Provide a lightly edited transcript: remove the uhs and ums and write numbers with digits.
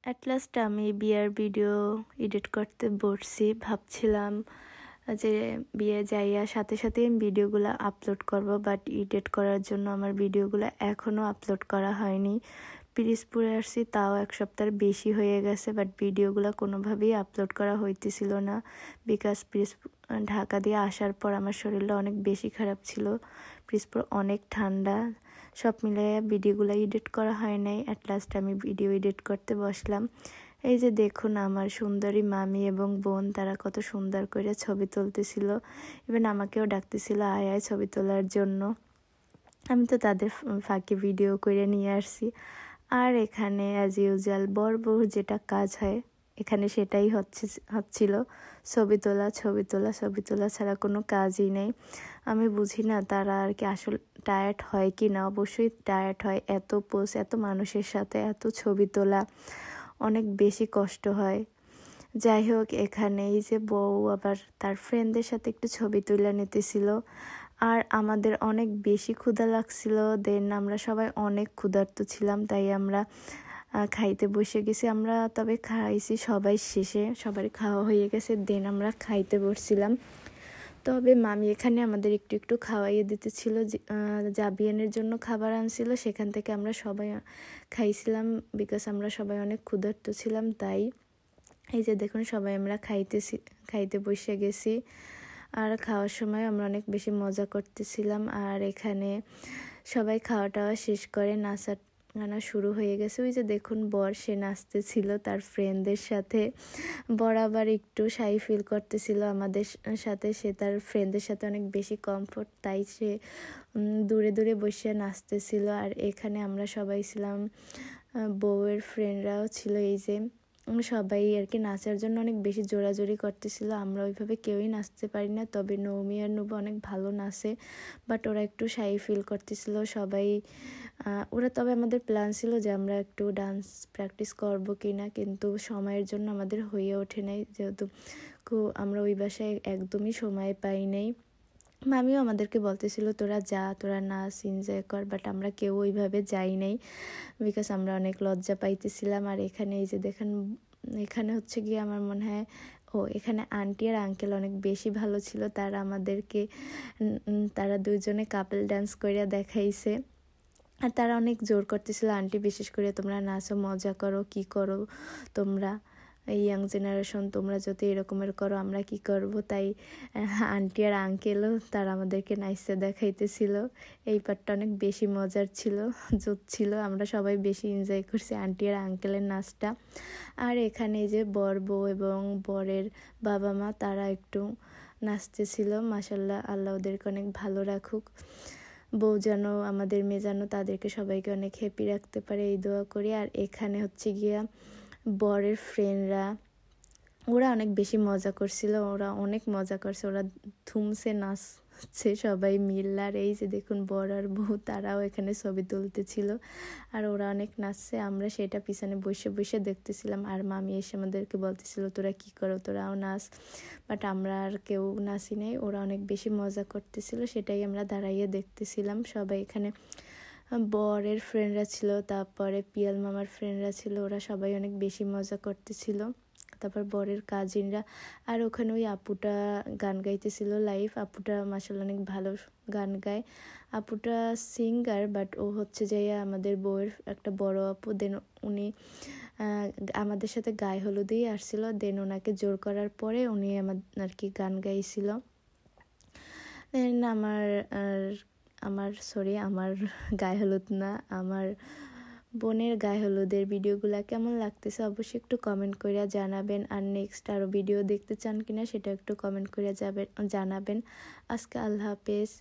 At last আমি বিয়ের video edit করতে বসছি। ভাবছিলাম যে বিয়ে যাইয়া সাথে সাথে আমি ভিডিওগুলো আপলোড করব, বাট এডিট করার জন্য আমার ভিডিওগুলো এখনও আপলোড করা হয়নি। পিরিজপুরে আসছি, তাও এক সপ্তাহের বেশি হয়ে গেছে, বাট ভিডিওগুলো কোনোভাবেই আপলোড করা হইতেছিল না। বিকজ ঢাকা দিয়ে আসার পর আমার শরীরটা অনেক বেশি খারাপ ছিল। পিরিজপুর অনেক ঠান্ডা, সব মিলে ভিডিওগুলো এডিট করা হয় নাই। অ্যাট লাস্ট আমি ভিডিও এডিট করতে বসলাম। এই যে দেখুন আমার সুন্দরী মামি এবং বোন, তারা কত সুন্দর করে ছবি তুলতেছিল। ইভেন আমাকেও ডাকতেছিল আয় আয় ছবি তোলার জন্য। আমি তো তাদের ফাঁকে ভিডিও করে নিয়ে আসছি। আর এখানে অ্যাজ ইউজুয়াল বর যেটা কাজ হয় এখানে সেটাই হচ্ছিল, ছবি তোলা ছবি তোলা ছবি তোলা ছাড়া কোনো কাজই নেই। আমি বুঝি না তারা আর কি আসল টায়ার্ড হয় কি না। অবশ্যই টায়ার্ড হয়, এত পোজ, এত মানুষের সাথে এত ছবি তোলা অনেক বেশি কষ্ট হয়। যাই হোক, এখানে এই যে বউ আবার তার ফ্রেন্ডদের সাথে একটু ছবি তুলে নিতেছিল। আর আমাদের অনেক বেশি ক্ষুধা লাগছিল, দেন আমরা সবাই অনেক ক্ষুধার্ত ছিলাম, তাই আমরা খাইতে বসে গেছি। আমরা তবে খাইছি সবাই শেষে, সবারই খাওয়া হয়ে গেছে, দেন আমরা খাইতে বসছিলাম। তবে মামি এখানে আমাদের একটু একটু খাওয়াইয়ে দিতেছিল। জাবিয়ানের জন্য খাবার আনছিল, সেখান থেকে আমরা সবাই খাইছিলাম, বিকজ আমরা সবাই অনেক ক্ষুধার্ত ছিলাম। তাই এই যে দেখুন সবাই আমরা খাইতে বসে গেছি। আর খাওয়ার সময় আমরা অনেক বেশি মজা করতেছিলাম। আর এখানে সবাই খাওয়া টাওয়া শেষ করে নাচা গানা শুরু হয়ে গেছে। ওই যে দেখুন বর, সে নাচতেছিল তার ফ্রেন্ডদের সাথে। বর আবার একটু শাই ফিল করতেছিল আমাদের সাথে, সে তার ফ্রেন্ডদের সাথে অনেক বেশি কমফোর্ট, তাই সে দূরে দূরে বসে নাচতেছিল। আর এখানে আমরা সবাই ছিলাম, বউয়ের ফ্রেন্ডরাও ছিল। এই যে সবাই আর কি নাচার জন্য অনেক বেশি জোরাজোরি করতেছিল। আমরা ওইভাবে কেউই নাচতে পারি না, তবে নৌমি আর নুবা অনেক ভালো নাচে, বাট ওরা একটু শাই ফিল করতেছিল সবাই। ওরা তবে আমাদের প্ল্যান ছিল যে আমরা একটু ডান্স প্র্যাকটিস করব কি না, কিন্তু সময়ের জন্য আমাদের হয়ে ওঠে নাই, যেহেতু আমরা ওই বাসায় একদমই সময় পাই নাই। মামিও আমাদেরকে বলতেছিল তোরা যা, তোরা নাচ এনজয় কর, বাট আমরা কেউ ওইভাবে যাই নাই, বিকজ আমরা অনেক লজ্জা পাইতেছিলাম। আর এখানে এই যে দেখেন, এখানে হচ্ছে গিয়ে আমার মনে হয় এখানে আন্টি আর আঙ্কেল অনেক বেশি ভালো ছিল। তারা দুইজনে কাপল ডান্স করিয়া দেখাইছে। আর তারা অনেক জোর করতেছিল, আন্টি বিশেষ করে, তোমরা নাচো, মজা করো, কি করো তোমরা, এই ইয়াং জেনারেশন, তোমরা যদি এরকমের করো আমরা কি করব। তাই আন্টি আর আঙ্কেলও তারা আমাদেরকে নাচতে দেখাইতেছিল। এই পার্টটা অনেক বেশি মজার ছিল, জোর ছিল, আমরা সবাই বেশি এনজয় করছি আন্টি আর আঙ্কেলের নাচটা। আর এখানে যে বর, বউ এবং বরের বাবা মা, তারা একটু নাচতেছিল। মাশাল্লাহ, আল্লাহ ওদেরকে অনেক ভালো রাখুক। বউ যেন, আমাদের মেয়ে যেন তাদেরকে সবাইকে অনেক হ্যাপি রাখতে পারে, এই দোয়া করি। আর এখানে হচ্ছে গিয়া বরের ফ্রেন্ডরা, ওরা অনেক বেশি মজা করছিল, ওরা অনেক মজা করছে, ওরা ধুমসে নাচছে সবাই মিল। আর এই যে দেখুন বর আর বউ, তারাও এখানে ছবি তুলতেছিল, আর ওরা অনেক নাচছে। আমরা সেটা পিছনে বসে বসে দেখতেছিলাম। আর মামি এসে আমাদেরকে বলতেছিল তোরা কি করো, তোরাও নাচ, বাট আমরা আর কেউ নাচি নাই, ওরা অনেক বেশি মজা করতেছিল, সেটাই আমরা দাঁড়াইয়ে দেখতেছিলাম। সবাই এখানে বরের ফ্রেন্ডরা ছিল, তারপরে পিয়াল মামার ফ্রেন্ডরা ছিল, ওরা সবাই অনেক বেশি মজা করতেছিল। তারপর বরের কাজিনরা, আর ওখানে ওই আপুটা গান গাইতেছিল লাইভ। আপুটা মাশাআল্লাহ অনেক ভালো গান গায়। আপুটা সিঙ্গার, বাট ও হচ্ছে যাইয়া আমাদের বউয়ের একটা বড় আপু। দেন উনি আমাদের সাথে গায়ে হলুদেই আসছিল, দেন ওনাকে জোর করার পরে উনি আর কি গান গাইছিল। দেন আমার গায়ে হলুদ না, আমার বোনের গায়ে হলুদের ভিডিওগুলো কেমন লাগতেছে অবশ্যই একটু কমেন্ট করে জানাবেন। আর নেক্সট আরও ভিডিও দেখতে চান কিনা সেটা একটু কমেন্ট করে জানাবেন। আজকে আল্লাহ হাফেজ।